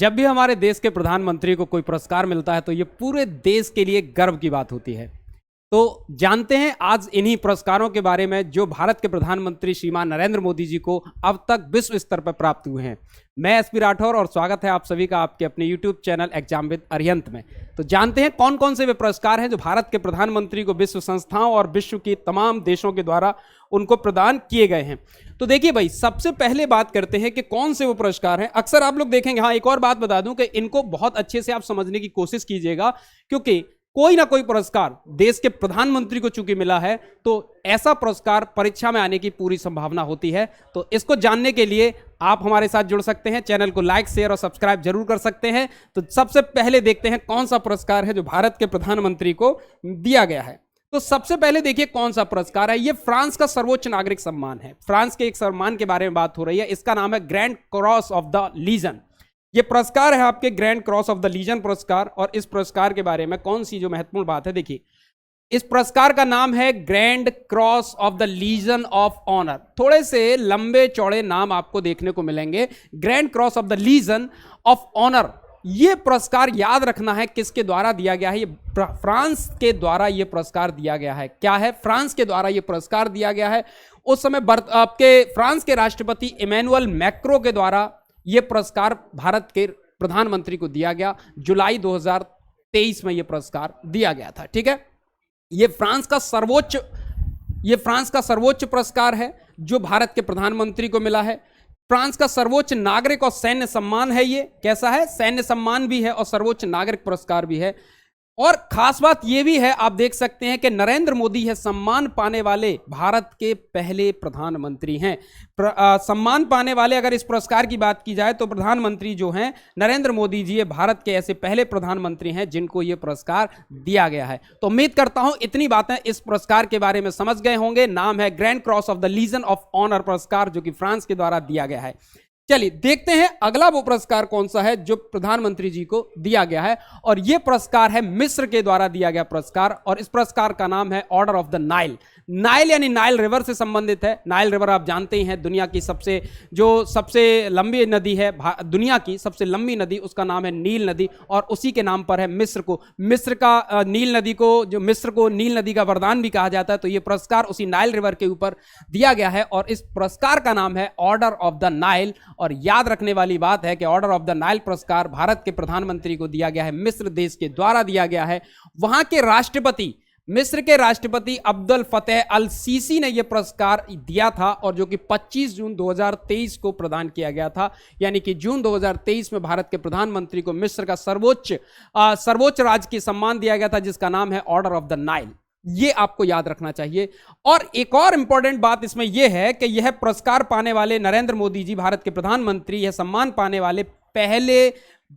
जब भी हमारे देश के प्रधानमंत्री को कोई पुरस्कार मिलता है तो ये पूरे देश के लिए गर्व की बात होती है। तो जानते हैं आज इन्हीं पुरस्कारों के बारे में जो भारत के प्रधानमंत्री श्रीमान नरेंद्र मोदी जी को अब तक विश्व स्तर पर प्राप्त हुए हैं। मैं एसपी राठौर और स्वागत है आप सभी का आपके अपने YouTube channel exam with Arihant में। तो जानते हैं कौन कौन से वे पुरस्कार हैं जो भारत के प्रधानमंत्री को विश्व संस्थाओं और विश्व की तमाम देशों के द्वारा उनको प्रदान किए गए हैं। तो देखिए भाई, सबसे पहले बात करते हैं कि कौन से वो पुरस्कार हैं। अक्सर आप लोग देखेंगे, हाँ एक और बात बता दूं कि इनको बहुत अच्छे से आप समझने की कोशिश कीजिएगा, क्योंकि कोई ना कोई पुरस्कार देश के प्रधानमंत्री को चूंकि मिला है तो ऐसा पुरस्कार परीक्षा में आने की पूरी संभावना होती है। तो इसको जानने के लिए आप हमारे साथ जुड़ सकते हैं, चैनल को लाइक शेयर और सब्सक्राइब जरूर कर सकते हैं। तो सबसे पहले देखते हैं कौन सा पुरस्कार है जो भारत के प्रधानमंत्री को दिया गया है। तो सबसे पहले देखिए कौन सा पुरस्कार है। यह फ्रांस का सर्वोच्च नागरिक सम्मान है। फ्रांस के एक सम्मान के बारे में बात हो रही है। इसका नाम है grand cross of the Legion. ये पुरस्कार है आपके Grand cross of the Legion पुरस्कार। और इस पुरस्कार के बारे में कौन सी जो महत्वपूर्ण बात है, देखिए इस पुरस्कार का नाम है grand cross of the legion of Honour. थोड़े से लंबे चौड़े नाम आपको देखने को मिलेंगे। Grand cross of the legion of Honour, ये पुरस्कार याद रखना है किसके द्वारा दिया गया है। ये फ्रांस के द्वारा ये पुरस्कार दिया गया है। क्या है? फ्रांस के द्वारा ये पुरस्कार दिया गया है। उस समय आपके फ्रांस के राष्ट्रपति इमैनुअल मैक्रों के द्वारा ये पुरस्कार भारत के प्रधानमंत्री को दिया गया। जुलाई 2023 में ये पुरस्कार दिया गया था। ठीक है, ये फ्रांस का सर्वोच्च पुरस्कार है जो भारत के प्रधानमंत्री को मिला है। फ्रांस का सर्वोच्च नागरिक और सैन्य सम्मान है। ये कैसा है? सैन्य सम्मान भी है और सर्वोच्च नागरिक पुरस्कार भी है। और खास बात यह भी है, आप देख सकते हैं कि नरेंद्र मोदी है सम्मान पाने वाले भारत के पहले प्रधानमंत्री हैं। सम्मान पाने वाले, अगर इस पुरस्कार की बात की जाए तो प्रधानमंत्री जो हैं नरेंद्र मोदी जी, ये भारत के ऐसे पहले प्रधानमंत्री हैं जिनको ये पुरस्कार दिया गया है। तो उम्मीद करता हूं इतनी बातें इस पुरस्कार के बारे में समझ गए होंगे। नाम है grand cross of the legion of honour पुरस्कार, जो कि फ्रांस के द्वारा दिया गया है। चलिए देखते हैं अगला वो पुरस्कार कौन सा है जो प्रधानमंत्री जी को दिया गया है। और यह पुरस्कार है मिस्र के द्वारा दिया गया पुरस्कार। और इस पुरस्कार का नाम है order of the Nile. Nile यानी नाइल रिवर से संबंधित है। नाइल रिवर आप जानते ही हैं, दुनिया की सबसे लंबी नदी है। दुनिया की सबसे लंबी नदी, उसका नाम है नील नदी। और उसी के नाम पर है मिस्र को नील नदी का वरदान भी कहा जाता है। तो यह पुरस्कार उसी नाइल रिवर के ऊपर दिया गया है और इस पुरस्कार का नाम है ऑर्डर ऑफ द नाइल। और याद रखने वाली बात है कि ऑर्डर ऑफ द नाइल पुरस्कार भारत के प्रधानमंत्री को दिया गया है, मिस्र देश के द्वारा दिया गया है। वहां के मिस्र के राष्ट्रपति अब्दुल फतेह अल सीसी ने यह पुरस्कार दिया था, और जो कि 25 जून 2023 को प्रदान किया गया था। यानी कि जून 2023 में भारत के प्रधानमंत्री को मिस्र का सर्वोच्च राजकीय सम्मान दिया गया था, जिसका नाम है ऑर्डर ऑफ द नाइल। ये आपको याद रखना चाहिए। और एक और इंपॉर्टेंट बात इसमें यह है कि यह पुरस्कार पाने वाले नरेंद्र मोदी जी, भारत के प्रधानमंत्री, यह सम्मान पाने वाले पहले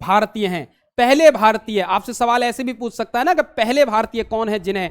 भारतीय हैं। पहले भारतीय, आपसे सवाल ऐसे भी पूछ सकता है ना कि पहले भारतीय कौन है जिन्हें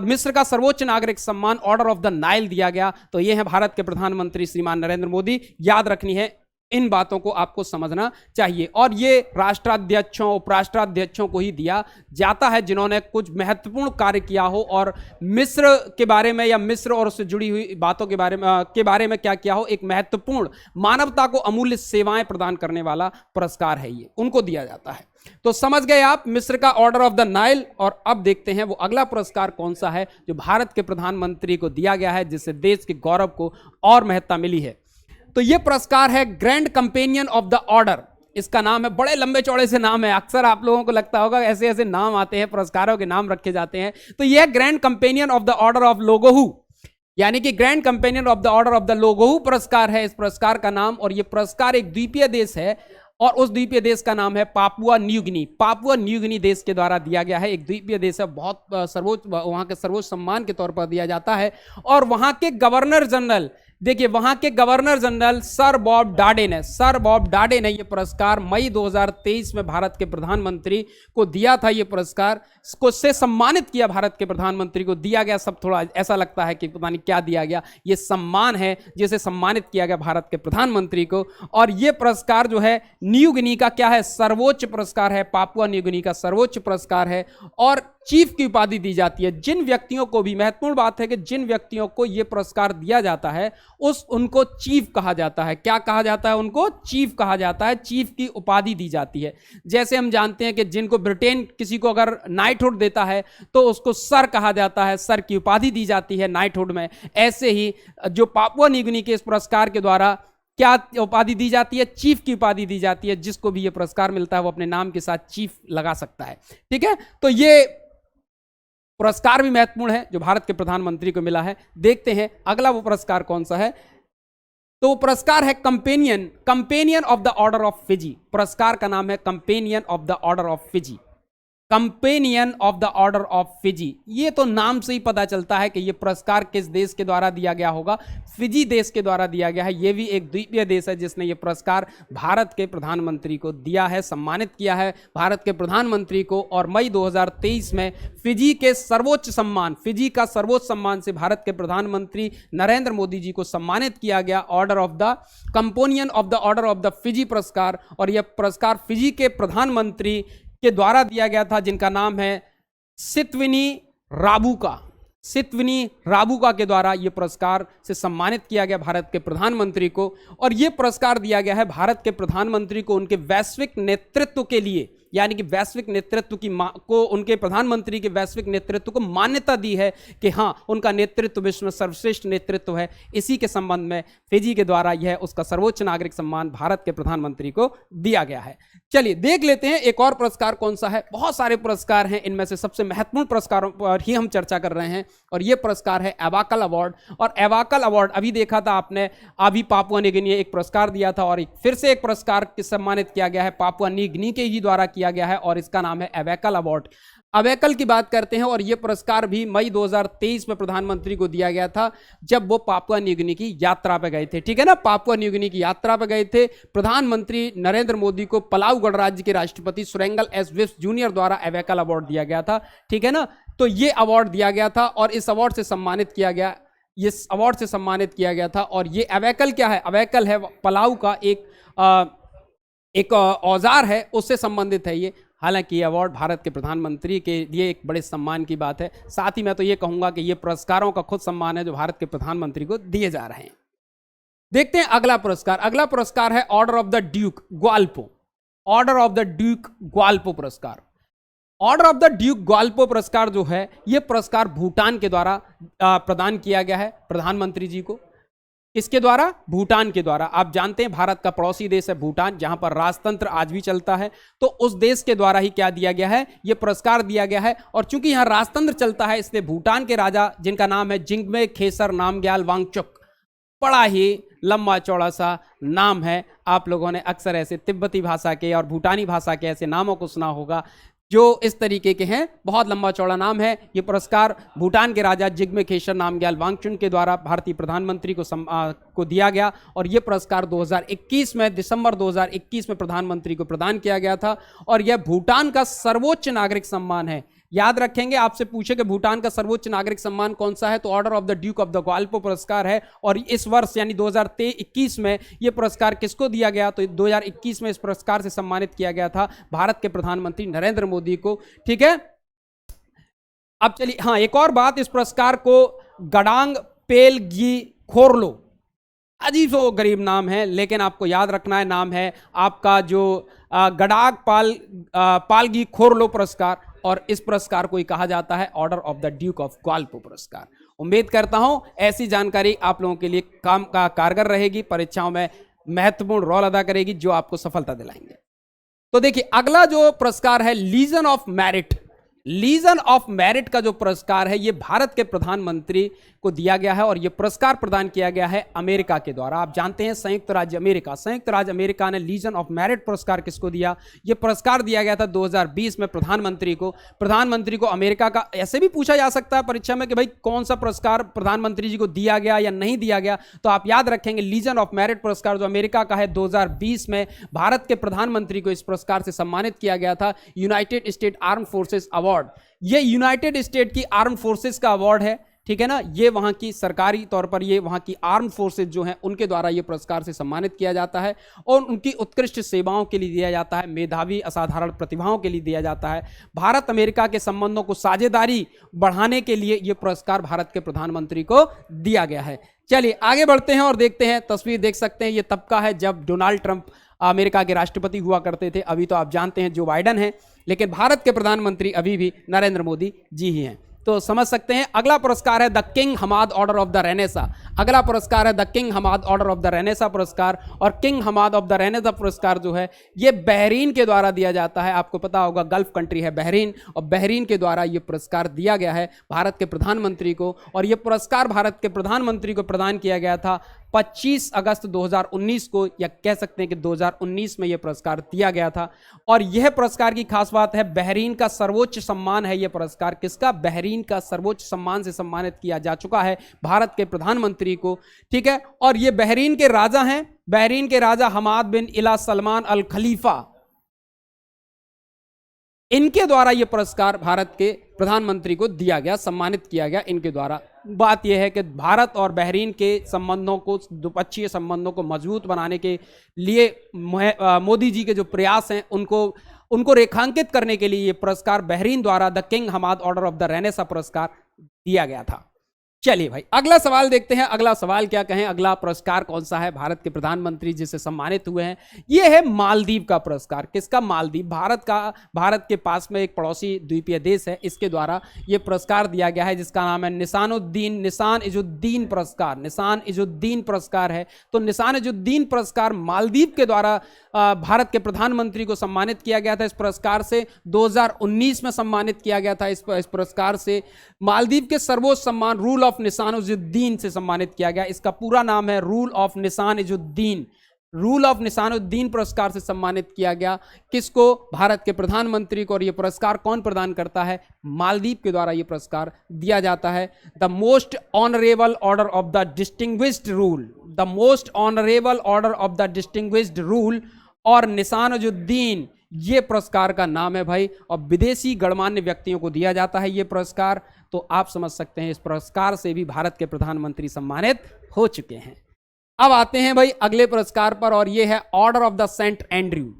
मिस्र का सर्वोच्च नागरिक सम्मान ऑर्डर ऑफ द नाइल दिया गया। तो यह है भारत के प्रधानमंत्री श्रीमान नरेंद्र मोदी। याद रखनी है, इन बातों को आपको समझना चाहिए। और ये राष्ट्राध्यक्षों, उपराष्ट्राध्यक्षों को ही दिया जाता है जिन्होंने कुछ महत्वपूर्ण कार्य किया हो और मिस्र के बारे में या मिस्र और उससे जुड़ी हुई बातों के बारे में क्या किया हो। एक महत्वपूर्ण, मानवता को अमूल्य सेवाएं प्रदान करने वाला पुरस्कार है, ये उनको दिया जाता है। तो समझ गए आप मिस्र का ऑर्डर ऑफ द नाइल। और अब देखते हैं वो अगला पुरस्कार कौन सा है जो भारत के प्रधानमंत्री को दिया गया है, जिससे देश के गौरव को और महत्ता मिली है। तो यह पुरस्कार है grand companion of the order. इसका नाम है, बड़े लंबे चौड़े से नाम है। अक्सर आप लोगों को लगता होगा ऐसे ऐसे नाम आते हैं, पुरस्कारों के नाम रखे जाते हैं। तो यह grand companion of the order of लोगोहू, यानी कि grand companion of the order of the लोगोहू पुरस्कार है इस पुरस्कार का नाम। और यह पुरस्कार एक द्वीपीय देश है और उस द्वीपीय देश का नाम है Papua New Guinea. Papua New Guinea देश के द्वारा दिया गया है। एक द्वीपीय देश है, बहुत वहां के सर्वोच्च सम्मान के तौर पर दिया जाता है। और वहां के गवर्नर जनरल, देखिए वहां के governor general sir Bob Dadae ने यह पुरस्कार मई 2023 में भारत के प्रधानमंत्री को दिया था। यह पुरस्कार से सम्मानित किया, भारत के प्रधानमंत्री को दिया गया। सब थोड़ा ऐसा लगता है कि पता नहीं क्या दिया गया। यह सम्मान है जिसे सम्मानित किया गया भारत के प्रधानमंत्री को। और यह पुरस्कार जो है न्यू गिनी का क्या है, सर्वोच्च पुरस्कार है। पापुआ न्यू गिनी का सर्वोच्च पुरस्कार है। और चीफ की उपाधि दी जाती है। जिन व्यक्तियों को भी, महत्वपूर्ण बात है कि जिन व्यक्तियों को यह पुरस्कार दिया जाता है उनको चीफ कहा जाता है। क्या कहा जाता है? उनको चीफ कहा जाता है, चीफ की उपाधि दी जाती है। जैसे हम जानते हैं कि जिनको ब्रिटेन किसी को अगर नाइटहुड देता है तो उसको सर कहा जाता है, सर की उपाधि दी जाती है नाइटहुड में। ऐसे ही जो पापुआ न्यू गिनी के इस पुरस्कार के द्वारा क्या उपाधि दी जाती है? चीफ की उपाधि दी जाती है। जिसको भी यह पुरस्कार मिलता है वो अपने नाम के साथ चीफ लगा सकता है। ठीक है, तो ये पुरस्कार भी महत्वपूर्ण है जो भारत के प्रधानमंत्री को मिला है। देखते हैं अगला वो पुरस्कार कौन सा है। तो वो पुरस्कार है companion of the order of Fiji. पुरस्कार का नाम है companion of the order of Fiji. Companion of the order of Fiji, ये तो नाम से ही पता चलता है कि यह पुरस्कार किस देश के द्वारा दिया गया होगा। फिजी देश के द्वारा दिया गया है। यह भी एक द्वीपीय देश है जिसने यह पुरस्कार भारत के प्रधानमंत्री को दिया है, सम्मानित किया है भारत के प्रधानमंत्री को। और मई 2023 में फिजी के सर्वोच्च सम्मान, फिजी का सर्वोच्च सम्मान से भारत के प्रधानमंत्री नरेंद्र मोदी जी को सम्मानित किया गया, order of the companion of the order of the Fiji पुरस्कार। और यह पुरस्कार फिजी के प्रधानमंत्री के द्वारा दिया गया था जिनका नाम है सितविनी राबुका। सितविनी राबुका के द्वारा यह पुरस्कार से सम्मानित किया गया भारत के प्रधानमंत्री को। और यह पुरस्कार दिया गया है भारत के प्रधानमंत्री को उनके वैश्विक नेतृत्व के लिए, यानी कि वैश्विक नेतृत्व को, उनके प्रधानमंत्री के वैश्विक नेतृत्व को मान्यता दी है कि हाँ, उनका नेतृत्व विश्व में सर्वश्रेष्ठ नेतृत्व है। इसी के संबंध में फिजी के द्वारा यह उसका सर्वोच्च नागरिक सम्मान भारत के प्रधानमंत्री को दिया गया है। चलिए देख लेते हैं एक और पुरस्कार कौन सा है। बहुत सारे पुरस्कार हैं, इनमें से सबसे महत्वपूर्ण पुरस्कारों पर ही हम चर्चा कर रहे हैं और यह पुरस्कार है एवाकल अवार्ड। और एवाकल अवार्ड अभी देखा था आपने, अभी पापुआ न्यू गिनी एक पुरस्कार दिया था और फिर से एक पुरस्कार सम्मानित किया गया है पापुआ न्यू गिनी के ही द्वारा किया गया है और इसका नाम है एवाकल अवार्ड। अवेकल की बात करते हैं और यह पुरस्कार भी मई 2023 में प्रधानमंत्री को दिया गया था जब वो पापुआ न्यू गिनी की यात्रा पर गए थे। ठीक है ना, पापुआ न्यू गिनी की यात्रा पर गए थे। प्रधानमंत्री नरेंद्र मोदी को पलाऊ गणराज्य के राष्ट्रपति सुरेंगल एस विप्स जूनियर द्वारा एवेकल अवार्ड दिया गया था। ठीक है ना, तो ये अवार्ड दिया गया था और इस अवार्ड से सम्मानित किया गया, इस अवार्ड से सम्मानित किया गया था। और ये अवेकल क्या है? अवेकल है पलाऊ का एक औजार है, उससे संबंधित है ये। हालांकि ये अवार्ड भारत के प्रधानमंत्री के लिए एक बड़े सम्मान की बात है। साथ ही मैं तो ये कहूंगा कि ये पुरस्कारों का खुद सम्मान है जो भारत के प्रधानमंत्री को दिए जा रहे हैं। देखते हैं अगला पुरस्कार। अगला पुरस्कार है order of the Duke Gyalpo. Order of the Duke Gyalpo पुरस्कार। Order of the Duke Gyalpo पुरस्कार जो है, यह पुरस्कार भूटान के द्वारा प्रदान किया गया है प्रधानमंत्री जी को। इसके द्वारा? भूटान के द्वारा। आप जानते हैं भारत का पड़ोसी देश है भूटान, जहां पर राजतंत्र आज भी चलता है। तो उस देश के द्वारा ही क्या दिया गया है? यह पुरस्कार दिया गया है। और चूंकि यहां राजतंत्र चलता है इसलिए भूटान के राजा जिनका नाम है जिंगमे खेसर नामग्याल वांगचुक, बड़ा ही लंबा चौड़ा सा नाम है। आप लोगों ने अक्सर ऐसे तिब्बती भाषा के और भूटानी भाषा के ऐसे नामों को सुना होगा जो इस तरीके के हैं, बहुत लंबा चौड़ा नाम है। ये पुरस्कार भूटान के राजा जिग्मे खेसर नामग्याल वांगचुक के द्वारा भारतीय प्रधानमंत्री को दिया गया। और ये पुरस्कार 2021 में, दिसंबर 2021 में प्रधानमंत्री को प्रदान किया गया था। और यह भूटान का सर्वोच्च नागरिक सम्मान है। याद रखेंगे, आपसे पूछे कि भूटान का सर्वोच्च नागरिक सम्मान कौन सा है, तो order of the Duke of the Gyalpo पुरस्कार है। और इस वर्ष यानी 2021 में यह पुरस्कार किसको दिया गया? तो 2021 में इस पुरस्कार से सम्मानित किया गया था भारत के प्रधानमंत्री नरेंद्र मोदी को। ठीक है, अब चलिए, हाँ, एक और बात, इस पुरस्कार को गडांग पेलगी खोरलो, अजीब सो गरीब नाम है लेकिन आपको याद रखना है, नाम है आपका जो गडाग पालगी खोरलो पुरस्कार। और इस पुरस्कार को ही कहा जाता है order of the Duke of Gyalpo पुरस्कार। उम्मीद करता हूं ऐसी जानकारी आप लोगों के लिए काम का कारगर रहेगी, परीक्षाओं में महत्वपूर्ण रोल अदा करेगी, जो आपको सफलता दिलाएंगे। तो देखिए अगला जो पुरस्कार है legion of merit. Legion of merit का जो पुरस्कार है, यह भारत के प्रधानमंत्री को दिया गया है और यह पुरस्कार प्रदान किया गया है अमेरिका के द्वारा। आप जानते हैं संयुक्त राज्य अमेरिका ने लीजन ऑफ मेरिट पुरस्कार किसको दिया? यह पुरस्कार दिया गया था 2020 में प्रधानमंत्री को अमेरिका का। ऐसे भी पूछा जा सकता है परीक्षा में कि भाई कौन सा पुरस्कार प्रधानमंत्री जी को दिया गया या नहीं दिया गया, तो आप याद रखेंगे लीजन ऑफ मेरिट पुरस्कार जो अमेरिका का है, 2020 में भारत के प्रधानमंत्री को इस पुरस्कार से सम्मानित किया गया था। United state arm forces award, यह यूनाइटेड स्टेट की आर्म फोर्सेस का अवार्ड है। ठीक है ना, ये वहाँ की सरकारी तौर पर ये वहाँ की आर्म फोर्सेज जो हैं उनके द्वारा ये पुरस्कार से सम्मानित किया जाता है और उनकी उत्कृष्ट सेवाओं के लिए दिया जाता है, मेधावी असाधारण प्रतिभाओं के लिए दिया जाता है। भारत अमेरिका के संबंधों को साझेदारी बढ़ाने के लिए ये पुरस्कार भारत के प्रधानमंत्री को दिया गया है। चलिए आगे बढ़ते हैं और देखते हैं, तस्वीर देख सकते हैं, ये तब का है जब डोनाल्ड ट्रंप अमेरिका के राष्ट्रपति हुआ करते थे। अभी तो आप जानते हैं जो बाइडन है, लेकिन भारत के प्रधानमंत्री अभी भी नरेंद्र मोदी जी ही हैं, तो समझ सकते हैं। अगला पुरस्कार है the king Hamad order of the renaissance. अगला पुरस्कार है the king Hamad order of the renaissance पुरस्कार। और king Hamad of the renaissance पुरस्कार जो है ये बहरीन के द्वारा दिया जाता है। आपको पता होगा गल्फ कंट्री है बहरीन, और बहरीन के द्वारा ये पुरस्कार दिया गया है भारत के प्रधानमंत्री को। और ये पुरस्कार भारत के प्रधानमंत्री को प्रदान किया गया था 25 अगस्त 2019 को, या कह सकते हैं कि 2019 में यह पुरस्कार दिया गया था। और यह पुरस्कार की खास बात है, बहरीन का सर्वोच्च सम्मान है यह पुरस्कार। किसका? बहरीन का सर्वोच्च सम्मान से सम्मानित किया जा चुका है भारत के प्रधानमंत्री को, ठीक है। और ये बहरीन के राजा हैं, बहरीन के राजा हमाद बिन इला सलमान अल खलीफा, इनके द्वारा यह पुरस्कार भारत के प्रधानमंत्री को दिया गया, सम्मानित किया गया इनके द्वारा। बात यह है कि भारत और बहरीन के संबंधों को, द्विपक्षीय संबंधों को मजबूत बनाने के लिए मोदी जी के जो प्रयास हैं उनको रेखांकित करने के लिए ये पुरस्कार बहरीन द्वारा the king Hamad order of the renaissance पुरस्कार दिया गया था। चलिए भाई अगला सवाल देखते हैं। अगला सवाल क्या कहें, अगला पुरस्कार कौन सा है भारत के प्रधानमंत्री जिससे सम्मानित हुए हैं? ये है मालदीव का पुरस्कार। किसका? मालदीव। भारत के पास में एक पड़ोसी द्वीपीय देश है, इसके द्वारा ये पुरस्कार दिया गया है जिसका नाम है निशान इजुद्दीन पुरस्कार। निशान इजुद्दीन पुरस्कार है। तो निशान इजुद्दीन पुरस्कार मालदीव के द्वारा भारत के प्रधानमंत्री को सम्मानित किया गया था। इस पुरस्कार से 2019 में सम्मानित किया गया था। इस पुरस्कार से मालदीव के सर्वोच्च सम्मान रूल ऑफ निशान इजुद्दीन से सम्मानित किया गया। इसका पूरा नाम है रूल ऑफ निशान इजुद्दीन। रूल ऑफ निशानुद्दीन पुरस्कार से सम्मानित किया गया किसको? भारत के प्रधानमंत्री को। और यह पुरस्कार कौन प्रदान करता है? मालदीव के द्वारा यह पुरस्कार दिया जाता है। The most honourable order of the distinguished rule, the most honourable order of the distinguished rule और निशानुद्दीन, ये पुरस्कार का नाम है भाई। और विदेशी गणमान्य व्यक्तियों को दिया जाता है ये पुरस्कार। तो आप समझ सकते हैं इस पुरस्कार से भी भारत के प्रधानमंत्री सम्मानित हो चुके हैं। अब आते हैं भाई अगले पुरस्कार पर, और ये है order of the saint Andrew.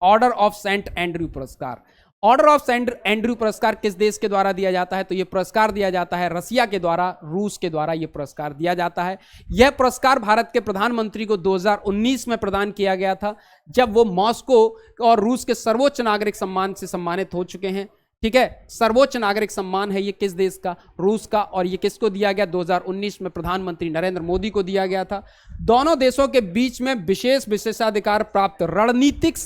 Order of saint Andrew पुरस्कार। ऑर्डर ऑफ सेंट एंड्रयू पुरस्कार किस देश के द्वारा दिया जाता है? तो यह पुरस्कार दिया जाता है रसिया के द्वारा, रूस के द्वारा यह पुरस्कार दिया जाता है। यह पुरस्कार भारत के प्रधानमंत्री को 2019 में प्रदान किया गया था, जब वो मॉस्को और रूस के सर्वोच्च नागरिक सम्मान से सम्मानित हो चुके हैं। ठीक है, सर्वोच्च नागरिक सम्मान है ये किस देश का? रूस का। और ये किसको दिया गया? 2019 में प्रधानमंत्री नरेंद्र मोदी को दिया गया था। दोनों देशों के बीच में विशेषाधिकार प्राप्त रणनीतिक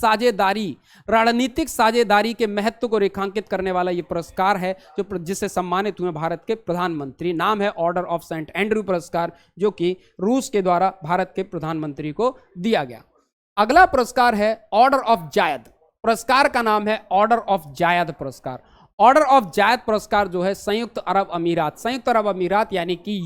साझेदारी के महत्व को रेखांकित करने वाला ये पुरस्कार है जो जिससे सम्मानित हुए भारत के प्रधानमंत्री। नाम है ऑर्डर ऑफ सेंट एंड्रयू पुरस्कार, जो कि रूस के द्वारा भारत के प्रधानमंत्री को दिया गया। अगला पुरस्कार है ऑर्डर ऑफ जायद। पुरस्कार का नाम है ऑर्डर ऑफ जायद पुरस्कार। ऑर्डर ऑफ जायद पुरस्कार जो है संयुक्त अरब अमीरात यानी कि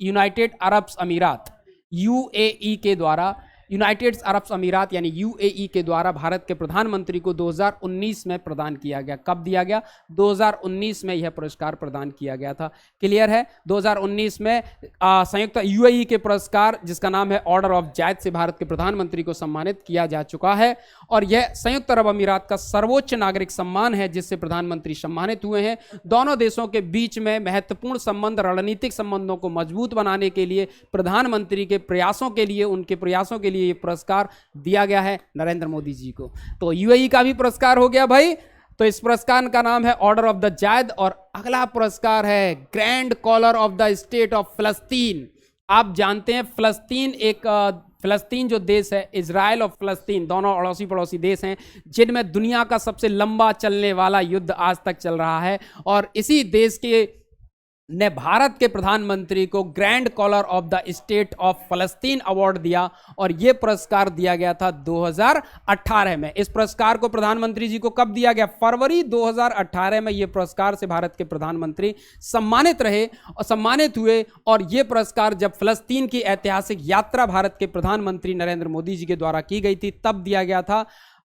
यूनाइटेड अरब अमीरात, यूएई के द्वारा, यूनाइटेड अरब अमीरात यानी यूएई के द्वारा भारत के प्रधानमंत्री को 2019 में प्रदान किया गया। कब दिया गया? 2019 में यह पुरस्कार प्रदान किया गया था। क्लियर है? 2019 में संयुक्त यूएई के पुरस्कार जिसका नाम है ऑर्डर ऑफ जायद से भारत के प्रधानमंत्री को सम्मानित किया जा चुका है। और यह संयुक्त अरब अमीरात का सर्वोच्च नागरिक सम्मान है जिससे प्रधानमंत्री सम्मानित हुए हैं। दोनों देशों के बीच में महत्वपूर्ण संबंध, रणनीतिक संबंधों को मजबूत बनाने के लिए प्रधानमंत्री के प्रयासों के लिए, उनके प्रयासों के लिए ये पुरस्कार दिया गया है नरेंद्र मोदी जी को। तो यूएई का भी पुरस्कार हो गया भाई। तो इस पुरस्कार का नाम है ऑर्डर ऑफ द जायद। और अगला पुरस्कार है grand collar of the state of Palestine. आप जानते हैं फिलिस्तीन जो देश है, इजराइल और फिलिस्तीन दोनों अड़ोसी पड़ोसी देश हैं जिनमें दुनिया का सबसे लंबा चलने वाला युद्ध आज तक चल रहा है। और इसी देश के ने भारत के प्रधानमंत्री को grand collar of the state of फलस्तीन अवार्ड दिया। और यह पुरस्कार दिया गया था 2018 में। इस पुरस्कार को प्रधानमंत्री जी को कब दिया गया? फरवरी 2018 में यह पुरस्कार से भारत के प्रधानमंत्री सम्मानित रहे और सम्मानित हुए। और यह पुरस्कार जब फलस्तीन की ऐतिहासिक यात्रा भारत के प्रधानमंत्री नरेंद्र मोदी जी के द्वारा की गई थी तब दिया गया था।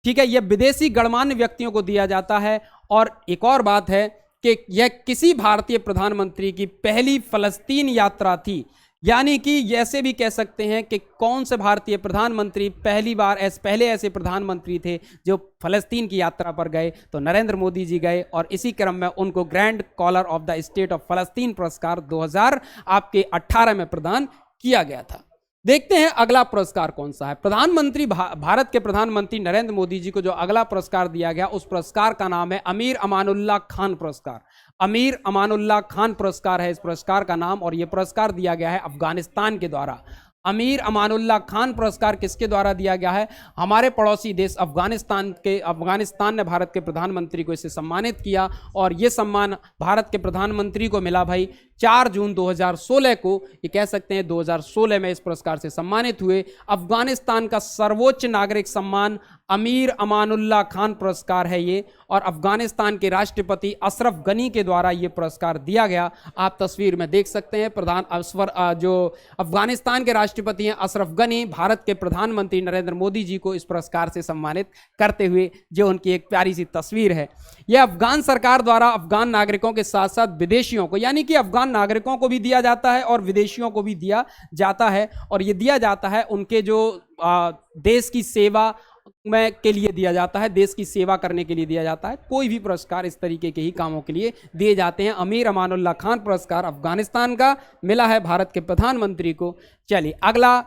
ठीक है, यह विदेशी गणमान्य व्यक्तियों को दिया जाता है। और एक और बात है कि यह किसी भारतीय प्रधानमंत्री की पहली फलस्तीन यात्रा थी। यानी कि ऐसे भी कह सकते हैं कि कौन से भारतीय प्रधानमंत्री पहले ऐसे प्रधानमंत्री थे जो फलस्तीन की यात्रा पर गए, तो नरेंद्र मोदी जी गए और इसी क्रम में उनको grand collar of the state of फलस्तीन पुरस्कार 2018 में प्रदान किया गया था। देखते हैं अगला पुरस्कार कौन सा है। भारत के प्रधानमंत्री नरेंद्र मोदी जी को जो अगला पुरस्कार दिया गया, उस पुरस्कार का नाम है अमीर अमानुल्लाह खान पुरस्कार। अमीर अमानुल्लाह खान पुरस्कार है इस पुरस्कार का नाम, और यह पुरस्कार दिया गया है अफगानिस्तान के द्वारा। अमीर अमानुल्लाह खान पुरस्कार किसके द्वारा दिया गया है? हमारे पड़ोसी देश अफगानिस्तान ने भारत के प्रधानमंत्री को इसे सम्मानित किया, और यह सम्मान भारत के प्रधानमंत्री को मिला भाई 4 जून 2016 को। ये कह सकते हैं 2016 में इस पुरस्कार से सम्मानित हुए। अफगानिस्तान का सर्वोच्च नागरिक सम्मान अमीर अमानुल्लाह खान पुरस्कार है ये, और अफगानिस्तान के राष्ट्रपति अशरफ गनी के द्वारा ये पुरस्कार दिया गया। आप तस्वीर में देख सकते हैं जो अफगानिस्तान के राष्ट्रपति हैं अशरफ गनी, भारत के प्रधानमंत्री नरेंद्र मोदी जी को इस पुरस्कार से सम्मानित करते हुए, जो उनकी एक प्यारी सी तस्वीर है। यह अफगान सरकार द्वारा अफगान नागरिकों के साथ साथ विदेशियों को, यानी कि अफगान नागरिकों को भी दिया जाता है और विदेशियों को भी दिया जाता है, और ये दिया जाता है उनके जो देश की सेवा में के लिए दिया जाता है, देश की सेवा करने के लिए दिया जाता है। कोई भी पुरस्कार इस तरीके के ही कामों के लिए दिए जाते हैं। अमीर अमानुल्लाह खान पुरस्कार अफगानिस्तान का मिला है भारत के प्रधानमंत्री को। चलिए अगला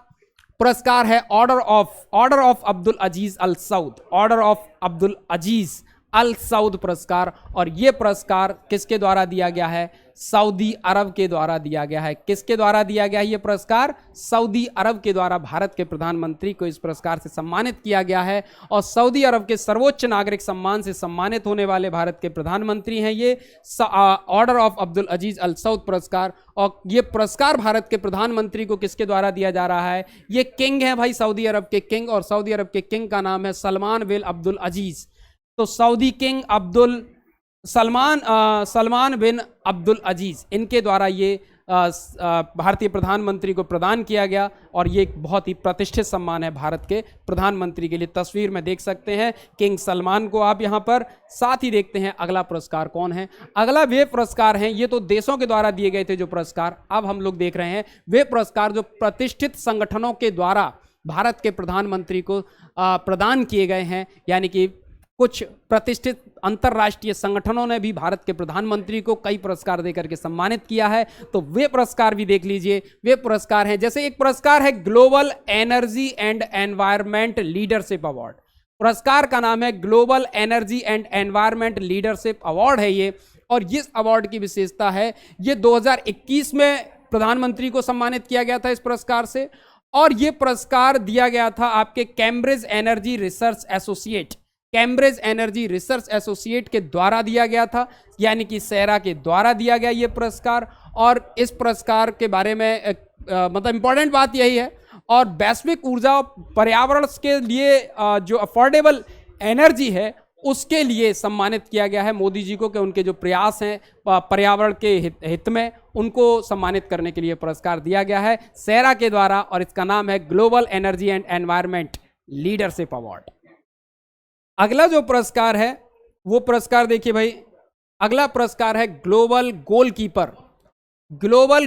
पुरस्कार है order of Abdul Aziz Al Saud, order of Abdul Aziz Al Saud पुरस्कार, और यह पुरस्कार किसके द्वारा दिया गया है? सऊदी अरब के द्वारा दिया गया है। किसके द्वारा दिया गया है यह पुरस्कार? सऊदी अरब के द्वारा भारत के प्रधानमंत्री को इस पुरस्कार से सम्मानित किया गया है, और सऊदी अरब के सर्वोच्च नागरिक सम्मान से सम्मानित होने वाले भारत के प्रधानमंत्री हैं ये order of Abdul Aziz Al Saud पुरस्कार। और ये पुरस्कार भारत के प्रधानमंत्री को किसके द्वारा दिया जा रहा है? ये किंग है भाई, सऊदी अरब के किंग, और सऊदी अरब के किंग का नाम है सलमान बिन अब्दुल अजीज। तो सऊदी किंग सलमान बिन अब्दुल अजीज, इनके द्वारा ये भारतीय प्रधानमंत्री को प्रदान किया गया, और ये एक बहुत ही प्रतिष्ठित सम्मान है भारत के प्रधानमंत्री के लिए। तस्वीर में देख सकते हैं किंग सलमान को आप यहाँ पर। साथ ही देखते हैं अगला पुरस्कार कौन है। अगला वे पुरस्कार हैं, ये तो देशों के द्वारा दिए गए थे जो पुरस्कार, अब हम लोग देख रहे हैं वे पुरस्कार जो प्रतिष्ठित संगठनों के द्वारा भारत के प्रधानमंत्री को प्रदान किए गए हैं। यानी कि कुछ प्रतिष्ठित अंतरराष्ट्रीय संगठनों ने भी भारत के प्रधानमंत्री को कई पुरस्कार देकर के सम्मानित किया है, तो वे पुरस्कार भी देख लीजिए। वे पुरस्कार हैं, जैसे एक पुरस्कार है global energy and environment leadership award. पुरस्कार का नाम है global energy and environment leadership award है ये, और इस अवार्ड की विशेषता है ये 2021 में प्रधानमंत्री को सम्मानित किया गया था इस पुरस्कार से, और ये पुरस्कार दिया गया था आपके कैम्ब्रिज एनर्जी रिसर्च एसोसिएट के द्वारा दिया गया था, यानी कि सेरा के द्वारा दिया गया ये पुरस्कार। और इस पुरस्कार के बारे में मतलब इंपॉर्टेंट बात यही है, और वैश्विक ऊर्जा पर्यावरण के लिए जो अफोर्डेबल एनर्जी है उसके लिए सम्मानित किया गया है मोदी जी को, कि उनके जो प्रयास हैं पर्यावरण के हित में, उनको सम्मानित करने के लिए पुरस्कार दिया गया है सेरा के द्वारा, और इसका नाम है global energy and environment leadership award. अगला जो पुरस्कार है वो पुरस्कार देखिए भाई, अगला पुरस्कार है ग्लोबल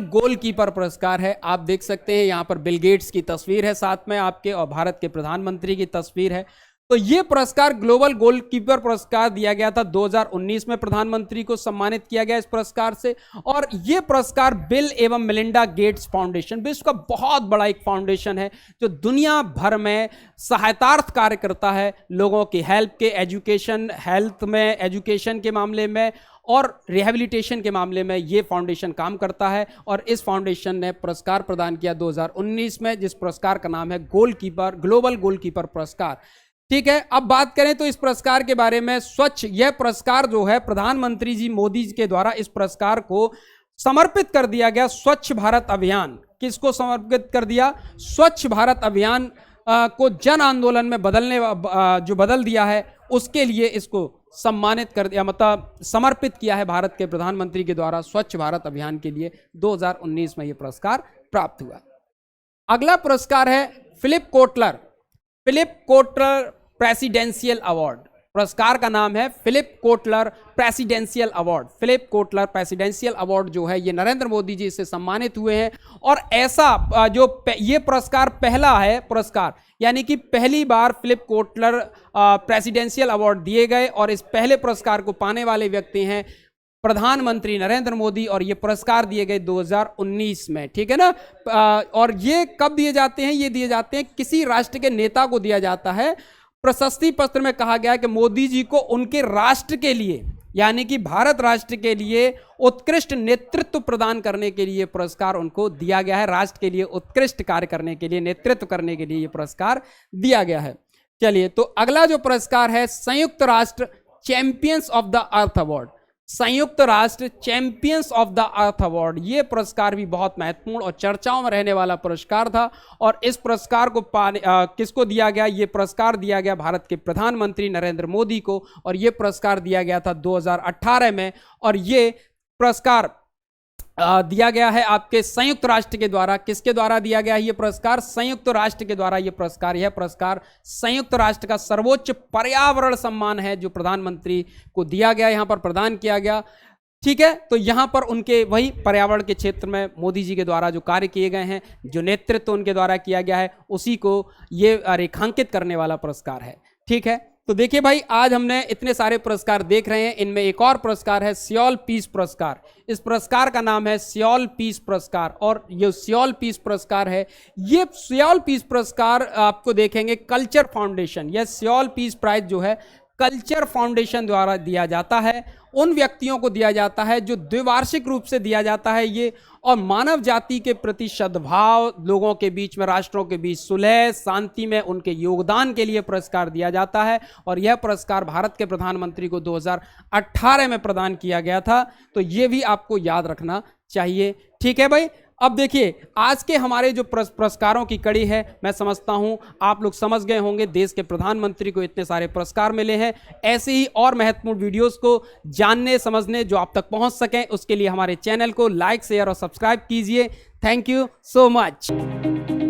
गोलकीपर पुरस्कार है। आप देख सकते हैं यहाँ पर बिल गेट्स की तस्वीर है साथ में आपके, और भारत के प्रधानमंत्री की तस्वीर है। तो ये पुरस्कार ग्लोबल गोलकीपर पुरस्कार दिया गया था 2019 में, प्रधानमंत्री को सम्मानित किया गया इस पुरस्कार से। और ये पुरस्कार बिल एवं मेलिंडा गेट्स फाउंडेशन, विश्व का बहुत बड़ा एक फाउंडेशन है जो दुनिया भर में सहायतार्थ कार्य करता है लोगों की हेल्प के, एजुकेशन के मामले में और रिहेबिलिटेशन के मामले में ये फाउंडेशन काम करता है। और इस फाउंडेशन ने पुरस्कार प्रदान किया 2019 में, जिस पुरस्कार का नाम है ग्लोबल गोलकीपर पुरस्कार। ठीक है, अब बात करें तो इस पुरस्कार के बारे में। यह पुरस्कार जो है प्रधानमंत्री जी मोदी जी के द्वारा इस पुरस्कार को समर्पित कर दिया गया स्वच्छ भारत अभियान। किसको समर्पित कर दिया? स्वच्छ भारत अभियान को जन आंदोलन में बदल दिया है, उसके लिए इसको सम्मानित कर दिया, मतलब समर्पित किया है भारत के प्रधानमंत्री के द्वारा स्वच्छ भारत अभियान के लिए। 2019 में यह पुरस्कार प्राप्त हुआ। अगला पुरस्कार है फिलिप कोटलर प्रेसिडेंशियल अवार्ड। पुरस्कार का नाम है Philip Kotler presidential award. Philip Kotler presidential award जो है ये नरेंद्र मोदी जी से सम्मानित हुए हैं। और ऐसा ये पुरस्कार पहला है पुरस्कार, यानी कि पहली बार फिलिप कोटलर प्रेसिडेंशियल अवार्ड दिए गए और इस पहले पुरस्कार को पाने वाले व्यक्ति हैं प्रधानमंत्री नरेंद्र मोदी, और ये पुरस्कार दिए गए 2019 में, ठीक है ना। और ये कब दिए जाते हैं? ये दिए जाते हैं किसी राष्ट्र के नेता को दिया जाता है। प्रशस्ति पत्र में कहा गया है कि मोदी जी को उनके राष्ट्र के लिए, यानी कि भारत राष्ट्र के लिए उत्कृष्ट नेतृत्व प्रदान करने के लिए पुरस्कार उनको दिया गया है। राष्ट्र के लिए उत्कृष्ट कार्य करने के लिए, नेतृत्व करने के लिए ये पुरस्कार दिया गया है। चलिए, तो अगला जो पुरस्कार है संयुक्त राष्ट्र champions of the earth award. संयुक्त राष्ट्र champions of the earth award, ये पुरस्कार भी बहुत महत्वपूर्ण और चर्चाओं में रहने वाला पुरस्कार था। और इस पुरस्कार को किसको दिया गया? ये पुरस्कार दिया गया भारत के प्रधानमंत्री नरेंद्र मोदी को, और ये पुरस्कार दिया गया था 2018 में। और ये पुरस्कार दिया गया है आपके संयुक्त राष्ट्र के द्वारा। किसके द्वारा दिया गया है ये पुरस्कार? संयुक्त राष्ट्र के द्वारा ये पुरस्कार। यह पुरस्कार संयुक्त राष्ट्र का सर्वोच्च पर्यावरण सम्मान है जो प्रधानमंत्री को दिया गया, यहां पर प्रदान किया गया, ठीक है। तो यहां पर उनके वही पर्यावरण के क्षेत्र में मोदी जी के द्वारा जो कार्य किए गए हैं, जो नेतृत्व उनके द्वारा किया गया है, उसी को ये रेखांकित करने वाला पुरस्कार है, ठीक है। तो देखिए भाई, आज हमने इतने सारे पुरस्कार देख रहे हैं, इनमें एक और पुरस्कार है सियोल पीस पुरस्कार। इस पुरस्कार का नाम है सियोल पीस पुरस्कार। और ये सियोल पीस पुरस्कार है, ये सियोल पीस पुरस्कार आपको देखेंगे कल्चर फाउंडेशन, यह सियोल पीस प्राइज जो है कल्चर फाउंडेशन द्वारा दिया जाता है। उन व्यक्तियों को दिया जाता है जो द्विवार्षिक रूप से दिया जाता है ये, और मानव जाति के प्रति सद्भाव, लोगों के बीच में, राष्ट्रों के बीच सुलह शांति में उनके योगदान के लिए पुरस्कार दिया जाता है। और यह पुरस्कार भारत के प्रधानमंत्री को 2018 में प्रदान किया गया था। तो ये भी आपको याद रखना चाहिए, ठीक है भाई। अब देखिए, आज के हमारे जो पुरस्कारों की कड़ी है, मैं समझता हूं आप लोग समझ गए होंगे देश के प्रधानमंत्री को इतने सारे पुरस्कार मिले हैं। ऐसे ही और महत्वपूर्ण वीडियोस को जानने समझने जो आप तक पहुंच सकें, उसके लिए हमारे चैनल को लाइक शेयर और सब्सक्राइब कीजिए। Thank you so much.